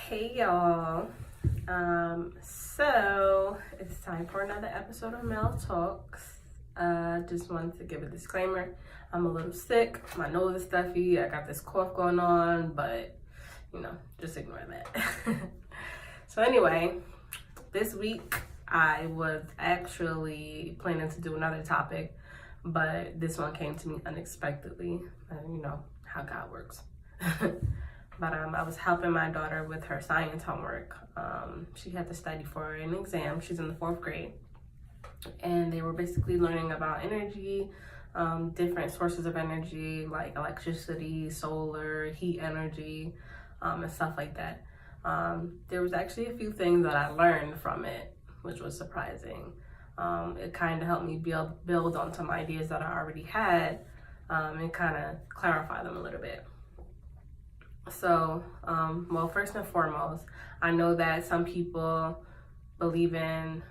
Hey y'all. So it's time for another episode of Mel Talks. Just wanted to give a disclaimer. I'm a little sick. My nose is stuffy. I got this cough going on, but just ignore that. So anyway, this week I was actually planning to do another topic, but this one came to me unexpectedly. You know how God works. But I was helping my daughter with her science homework. She had to study for an exam. She's in the 4th grade. And they were basically learning about energy, different sources of energy like electricity, solar, heat energy, and stuff like that. There was actually a few things that I learned from it, which was surprising. It kind of helped me build on some ideas that I already had and kind of clarify them a little bit. So, well, first and foremost, I know that some people believe in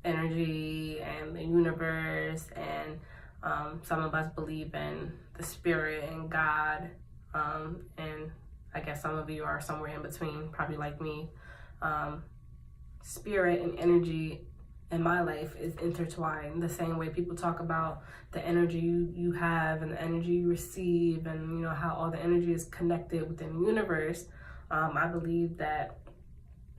energy and the universe, and some of us believe in the spirit and God, and I guess some of you are somewhere in between, probably like me. Spirit and energy in my life is intertwined the same way people talk about the energy you have and the energy you receive, and how all the energy is connected within the universe. I believe that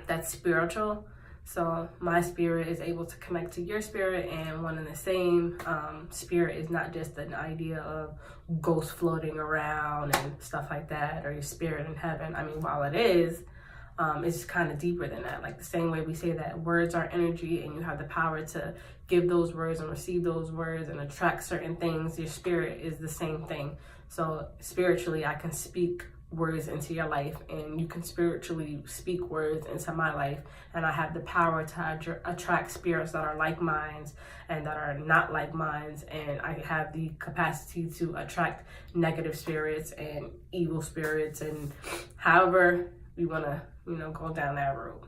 that's spiritual. So my spirit is able to connect to your spirit, and one and the same. Spirit is not just an idea of ghosts floating around and stuff like that, or your spirit in heaven. I mean, while it is, it's kind of deeper than that. Like the same way we say that words are energy and you have the power to give those words and receive those words and attract certain things, your spirit is the same thing. So spiritually, I can speak words into your life, and you can spiritually speak words into my life, and I have the power to attract spirits that are like minds and that are not like minds, and I have the capacity to attract negative spirits and evil spirits, and however we want to go down that road.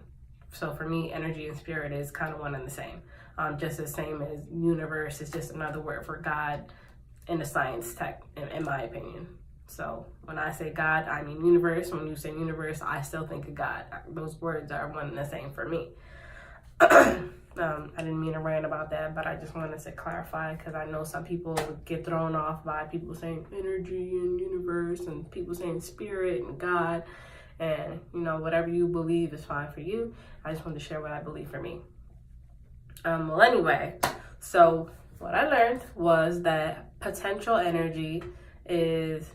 So for me, energy and spirit is kind of one and the same. Just the same as universe is just another word for God in the science tech, in my opinion. So when I say God, I mean universe. When you say universe, I still think of God. Those words are one and the same for me. I didn't mean to rant about that, but I just wanted to clarify, because I know some people get thrown off by people saying energy and universe and people saying spirit and God. And, whatever you believe is fine for you. I just wanted to share what I believe for me. Well, anyway, so what I learned was that potential energy is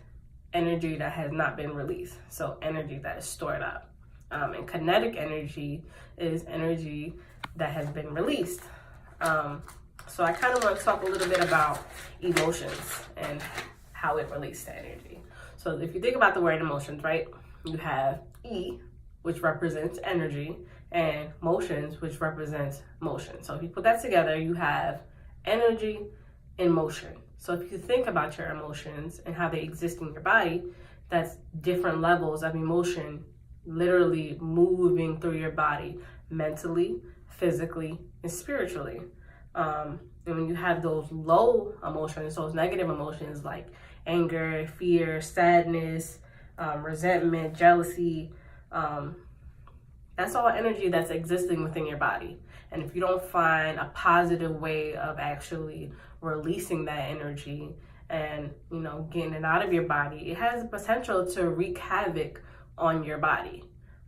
energy that has not been released. So energy that is stored up. And kinetic energy is energy that has been released. So I kind of want to talk a little bit about emotions and how it relates to energy. So if you think about the word emotions, right? You have E, which represents energy, and motions, which represents motion. So if you put that together, you have energy and motion. So if you think about your emotions and how they exist in your body, that's different levels of emotion literally moving through your body, mentally, physically, and spiritually. And when you have those low emotions, those negative emotions like anger, fear, sadness, resentment, jealousy, that's all energy that's existing within your body. And if you don't find a positive way of actually releasing that energy and getting it out of your body, it has the potential to wreak havoc on your body.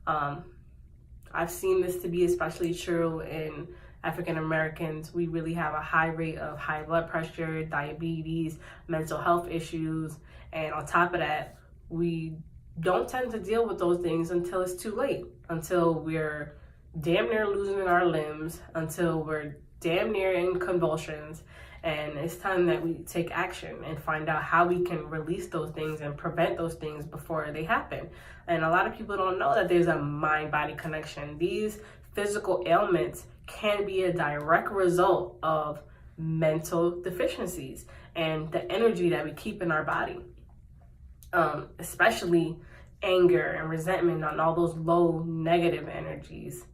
I've seen this to be especially true in African Americans. We really have a high rate of high blood pressure, diabetes, mental health issues, and on top of that, we don't tend to deal with those things until it's too late, until we're damn near losing our limbs, until we're damn near in convulsions, and it's time that we take action and find out how we can release those things and prevent those things before they happen. And a lot of people don't know that there's a mind-body connection. These physical ailments can be a direct result of mental deficiencies and the energy that we keep in our body. Especially anger and resentment on all those low negative energies.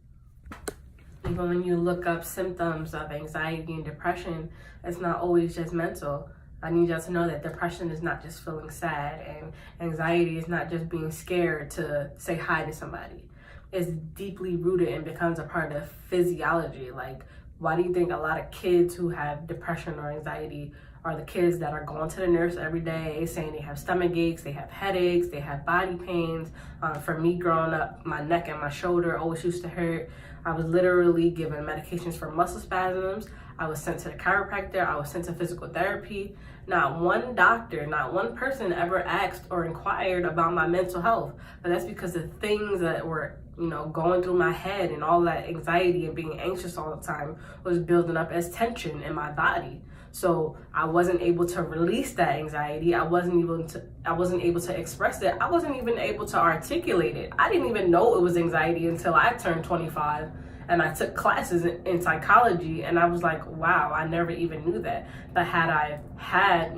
Even when you look up symptoms of anxiety and depression, it's not always just mental. I need y'all to know that depression is not just feeling sad, and anxiety is not just being scared to say hi to somebody. is deeply rooted and becomes a part of physiology. Like, why do you think a lot of kids who have depression or anxiety are the kids that are going to the nurse every day saying they have stomach aches, they have headaches, they have body pains? For me growing up, my neck and my shoulder always used to hurt. I was literally given medications for muscle spasms. I was sent to the chiropractor. I was sent to physical therapy. Not one doctor, not one person ever asked or inquired about my mental health. But that's because the things that were, going through my head and all that anxiety and being anxious all the time was building up as tension in my body. So I wasn't able to release that anxiety. I wasn't able to express it. I wasn't even able to articulate it. I didn't even know it was anxiety until I turned 25 and I took classes in psychology, and I was like, wow, I never even knew that. But had I had,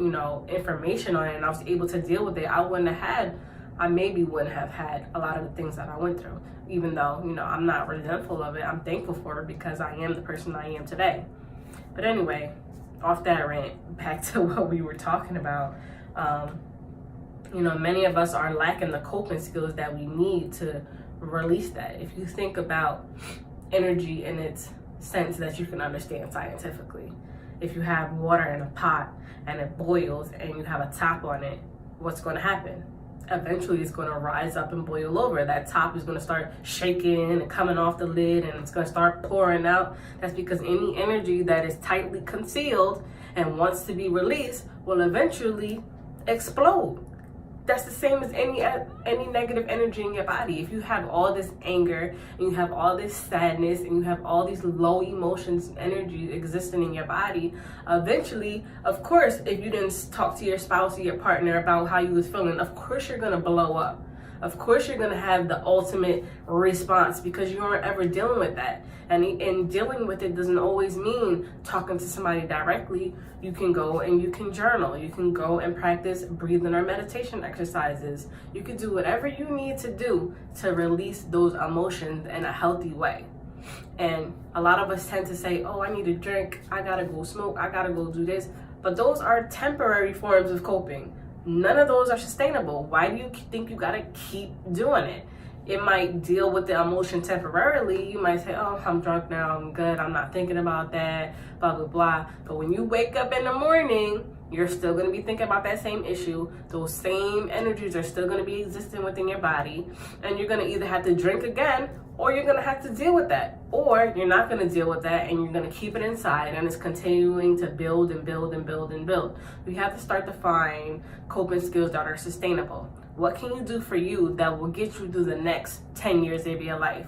information on it and I was able to deal with it, I maybe wouldn't have had a lot of the things that I went through. Even though, I'm not resentful of it, I'm thankful for it because I am the person I am today. But anyway, off that rant, back to what we were talking about. Many of us are lacking the coping skills that we need to release that. If you think about energy in its sense that you can understand scientifically, if you have water in a pot and it boils and you have a top on it, what's going to happen? Eventually it's going to rise up and boil over. That top is going to start shaking and coming off the lid, and it's going to start pouring out. That's because any energy that is tightly concealed and wants to be released will eventually explode. That's the same as any negative energy in your body. If you have all this anger and you have all this sadness and you have all these low emotions and energy existing in your body, eventually, of course, if you didn't talk to your spouse or your partner about how you was feeling, of course you're gonna blow up. Of course you're gonna have the ultimate response because you aren't ever dealing with that. And dealing with it doesn't always mean talking to somebody directly. You can go and you can journal. You can go and practice breathing or meditation exercises. You can do whatever you need to do to release those emotions in a healthy way. And a lot of us tend to say, oh, I need a drink, I gotta go smoke, I gotta go do this. But those are temporary forms of coping. None of those are sustainable. Why do you think you gotta keep doing it? It might deal with the emotion temporarily. You might say, oh, I'm drunk now, I'm good, I'm not thinking about that, blah, blah, blah. But when you wake up in the morning, you're still gonna be thinking about that same issue. Those same energies are still gonna be existing within your body. And you're gonna either have to drink again, or you're gonna have to deal with that. Or you're not gonna deal with that and you're gonna keep it inside, and it's continuing to build and build and build and build. We have to start to find coping skills that are sustainable. What can you do for you that will get you through the next 10 years of your life?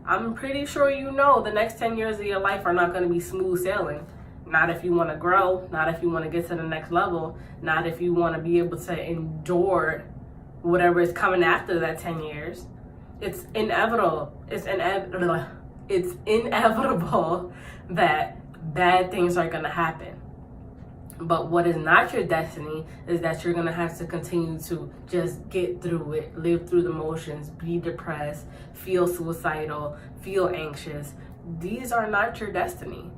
I'm pretty sure the next 10 years of your life are not gonna be smooth sailing. Not if you wanna grow, not if you wanna get to the next level, not if you wanna be able to endure whatever is coming after that 10 years. It's inevitable. It's inevitable that bad things are gonna happen. But what is not your destiny is that you're gonna have to continue to just get through it, live through the motions, be depressed, feel suicidal, feel anxious. These are not your destiny.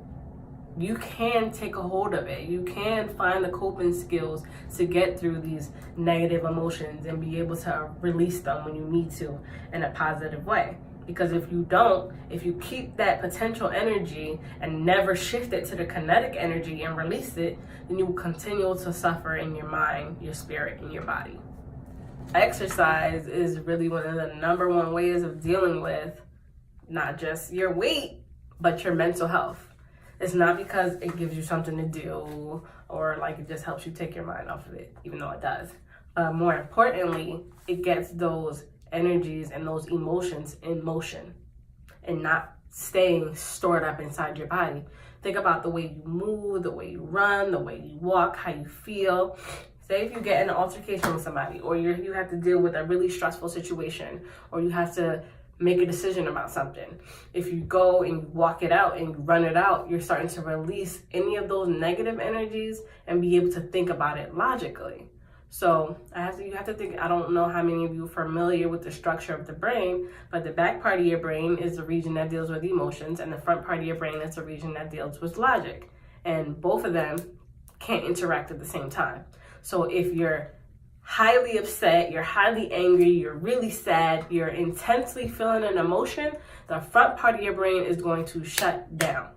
You can take a hold of it. You can find the coping skills to get through these negative emotions and be able to release them when you need to in a positive way. Because if you don't, if you keep that potential energy and never shift it to the kinetic energy and release it, then you will continue to suffer in your mind, your spirit, and your body. Exercise is really one of the number one ways of dealing with not just your weight, but your mental health. It's not because it gives you something to do or like it just helps you take your mind off of it, even though it does. More importantly, it gets those energies and those emotions in motion and not staying stored up inside your body. Think about the way you move, the way you run, the way you walk, how you feel. Say if you get in an altercation with somebody, or you have to deal with a really stressful situation, or you have to make a decision about something. If you go and you walk it out and you run it out, you're starting to release any of those negative energies and be able to think about it logically. So you have to think, I don't know how many of you are familiar with the structure of the brain, but the back part of your brain is the region that deals with emotions, and the front part of your brain is the region that deals with logic. And both of them can't interact at the same time. So if your highly upset, you're highly angry, you're really sad, you're intensely feeling an emotion, the front part of your brain is going to shut down.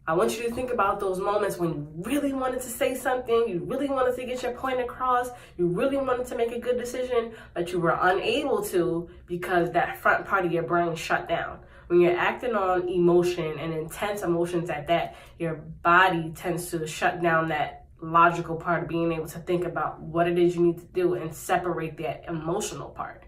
I want you to think about those moments when you really wanted to say something, you really wanted to get your point across, you really wanted to make a good decision, but you were unable to because that front part of your brain shut down. When you're acting on emotion and intense emotions at that, your body tends to shut down that logical part of being able to think about what it is you need to do and separate that emotional part.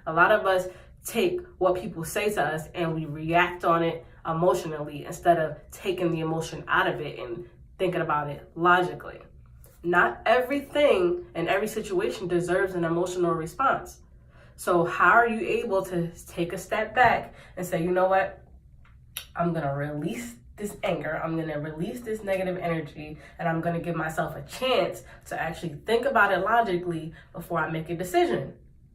A lot of us take what people say to us and we react on it emotionally instead of taking the emotion out of it and thinking about it logically. Not everything and every situation deserves an emotional response. So how are you able to take a step back and say, you know what? I'm going to release this anger. I'm going to release this negative energy, and I'm going to give myself a chance to actually think about it logically before I make a decision.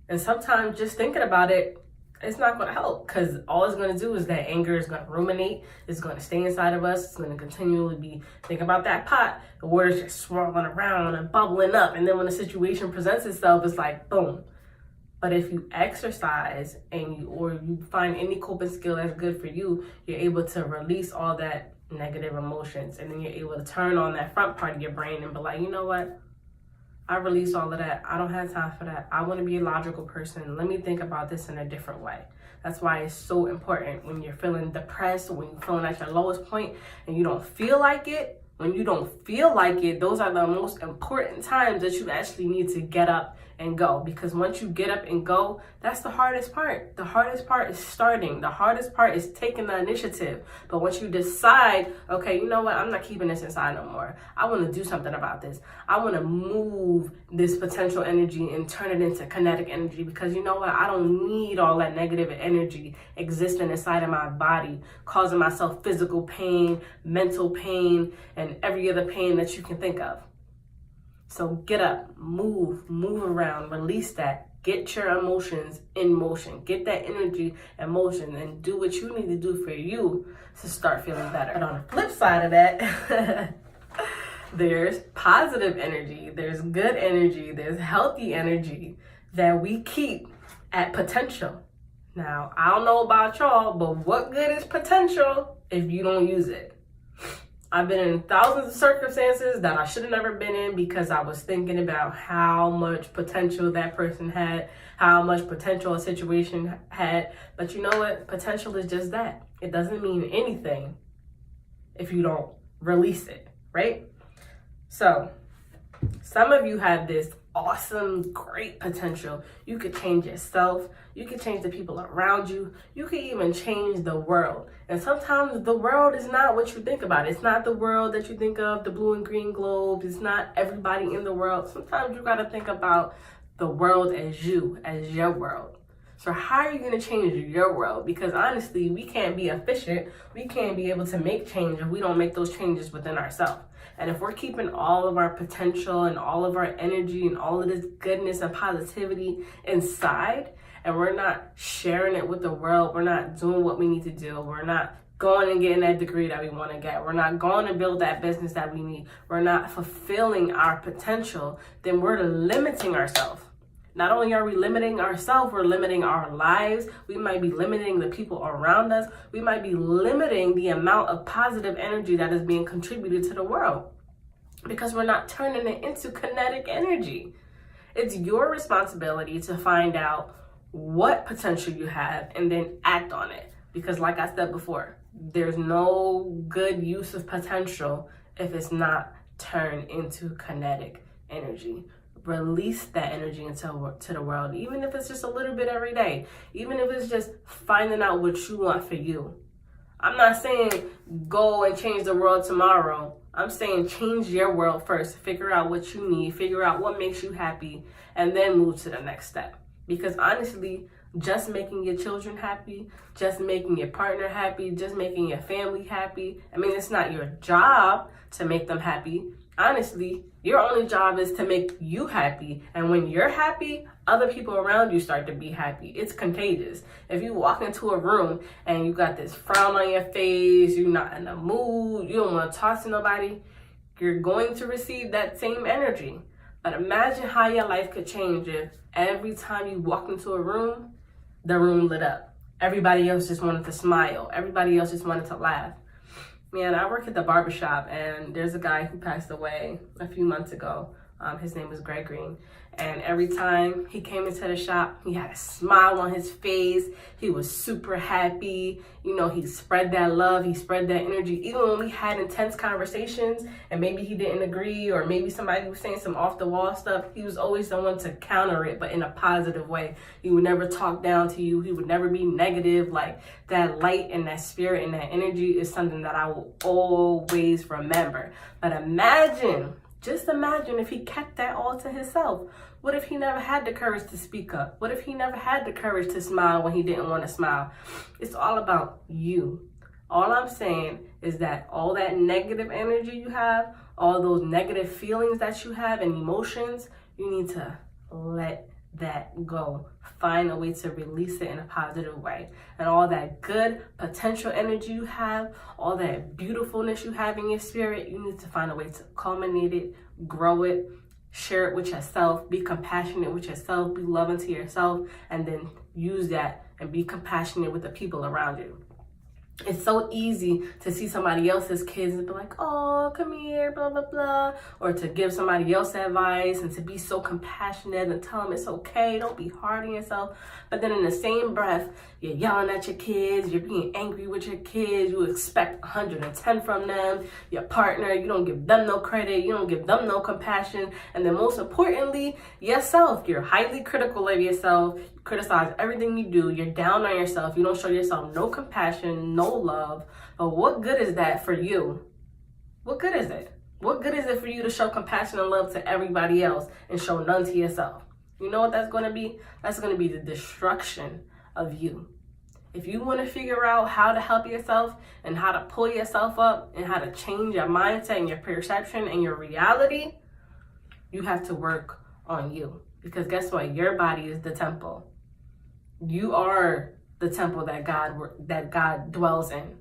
And sometimes just thinking about it, it's not going to help, because all it's going to do is that anger is going to ruminate. It's going to stay inside of us. It's going to continually be thinking about that pot. The water's just swirling around and bubbling up. And then when the situation presents itself, it's like, boom. But if you exercise and you find any coping skill that's good for you, you're able to release all that negative emotions. And then you're able to turn on that front part of your brain and be like, you know what? I release all of that. I don't have time for that. I want to be a logical person. Let me think about this in a different way. That's why it's so important when you're feeling depressed, when you're feeling at your lowest point and you don't feel like it. When you don't feel like it, those are the most important times that you actually need to get up and go. Because once you get up and go, that's the hardest part. The hardest part is starting. The hardest part is taking the initiative. But once you decide, okay, you know what? I'm not keeping this inside no more. I want to do something about this. I want to move this potential energy and turn it into kinetic energy, because you know what? I don't need all that negative energy existing inside of my body, causing myself physical pain, mental pain, and every other pain that you can think of. So get up, move around, release that. Get your emotions in motion. Get that energy in motion and do what you need to do for you to start feeling better. But on the flip side of that, there's positive energy, there's good energy, there's healthy energy that we keep at potential. Now, I don't know about y'all, but what good is potential if you don't use it? I've been in thousands of circumstances that I should have never been in because I was thinking about how much potential that person had, how much potential a situation had. But you know what? Potential is just that. It doesn't mean anything if you don't release it, right? So some of you have this awesome, great potential. You could change yourself. You could change the people around you. You could even change the world. And sometimes the world is not what you think about. It's not the world that you think of, the blue and green globes. It's not everybody in the world. Sometimes you got to think about the world as you, as your world. So how are you going to change your world? Because honestly, we can't be efficient. We can't be able to make change if we don't make those changes within ourselves. And if we're keeping all of our potential and all of our energy and all of this goodness and positivity inside, and we're not sharing it with the world, we're not doing what we need to do, we're not going and getting that degree that we want to get, we're not going to build that business that we need, we're not fulfilling our potential, then we're limiting ourselves. Not only are we limiting ourselves, we're limiting our lives. We might be limiting the people around us. We might be limiting the amount of positive energy that is being contributed to the world because we're not turning it into kinetic energy. It's your responsibility to find out what potential you have and then act on it. Because like I said before, there's no good use of potential if it's not turned into kinetic energy. Release that energy into the world, even if it's just a little bit every day, even if it's just finding out what you want for you. I'm not saying go and change the world tomorrow. I'm saying change your world first. Figure out what you need, figure out what makes you happy, and then move to the next step. Because honestly, just making your children happy, just making your partner happy, just making your family happy, I mean, it's not your job to make them happy. Honestly, your only job is to make you happy. And when you're happy, other people around you start to be happy. It's contagious. If you walk into a room and you got this frown on your face, you're not in the mood, you don't want to talk to nobody, you're going to receive that same energy. But imagine how your life could change if every time you walked into a room, the room lit up. Everybody else just wanted to smile. Everybody else just wanted to laugh. Man, I work at the barbershop, and there's a guy who passed away a few months ago. His name was Gregory. And every time he came into the shop, he had a smile on his face. He was super happy. You know, he spread that love. He spread that energy. Even when we had intense conversations and maybe he didn't agree, or maybe somebody was saying some off the wall stuff, he was always the one to counter it, but in a positive way. He would never talk down to you. He would never be negative. Like, that light and that spirit and that energy is something that I will always remember. But just imagine if he kept that all to himself. What if he never had the courage to speak up? What if he never had the courage to smile when he didn't want to smile? It's all about you. All I'm saying is that all that negative energy you have, all those negative feelings that you have and emotions, you need to let that go. Find a way to release it in a positive way. And all that good potential energy you have, all that beautifulness you have in your spirit, you need to find a way to culminate it, grow it, share it with yourself, be compassionate with yourself, be loving to yourself, and then use that and be compassionate with the people around you. It's so easy to see somebody else's kids and be like, oh, come here, blah, blah, blah. Or to give somebody else advice and to be so compassionate and tell them it's okay, don't be hard on yourself. But then in the same breath, you're yelling at your kids, you're being angry with your kids, you expect 110 from them, your partner, you don't give them no credit, you don't give them no compassion. And then most importantly, yourself, you're highly critical of yourself, you criticize everything you do, you're down on yourself, you don't show yourself no compassion, no love. But what good is that for you? What good is it? What good is it for you to show compassion and love to everybody else and show none to yourself? You know what that's going to be? That's going to be the destruction of you. If you want to figure out how to help yourself and how to pull yourself up and how to change your mindset and your perception and your reality, you have to work on you. Because guess what? Your body is the temple. You are the temple that God dwells in.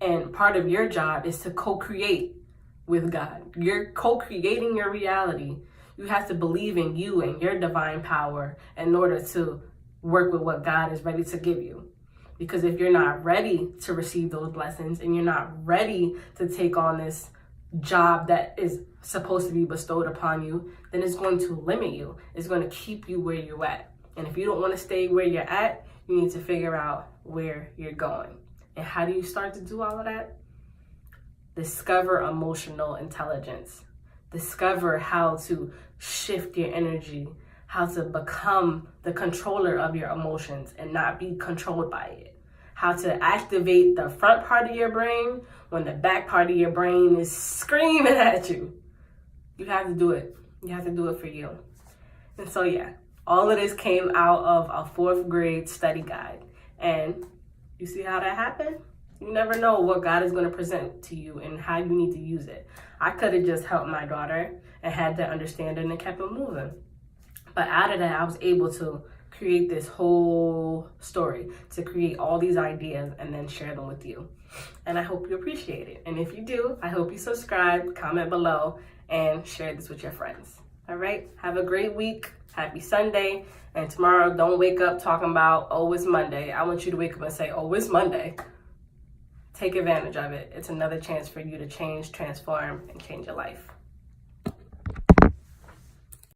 And part of your job is to co-create with God. You're co-creating your reality. You have to believe in you and your divine power in order to work with what God is ready to give you. Because if you're not ready to receive those blessings and you're not ready to take on this job that is supposed to be bestowed upon you, then it's going to limit you. It's going to keep you where you're at. And if you don't want to stay where you're at, you need to figure out where you're going. And how do you start to do all of that? Discover emotional intelligence. Discover how to shift your energy, how to become the controller of your emotions and not be controlled by it. How to activate the front part of your brain when the back part of your brain is screaming at you. You have to do it. You have to do it for you. And so yeah, all of this came out of a 4th grade study guide. And you see how that happened? You never know what God is going to present to you and how you need to use it. I could have just helped my daughter and had that understanding and kept it moving. But out of that, I was able to create this whole story, to create all these ideas and then share them with you. And I hope you appreciate it. And if you do, I hope you subscribe, comment below, and share this with your friends. All right? Have a great week. Happy Sunday. And tomorrow, don't wake up talking about, oh, it's Monday. I want you to wake up and say, oh, it's Monday. Take advantage of it. It's another chance for you to change, transform, and change your life.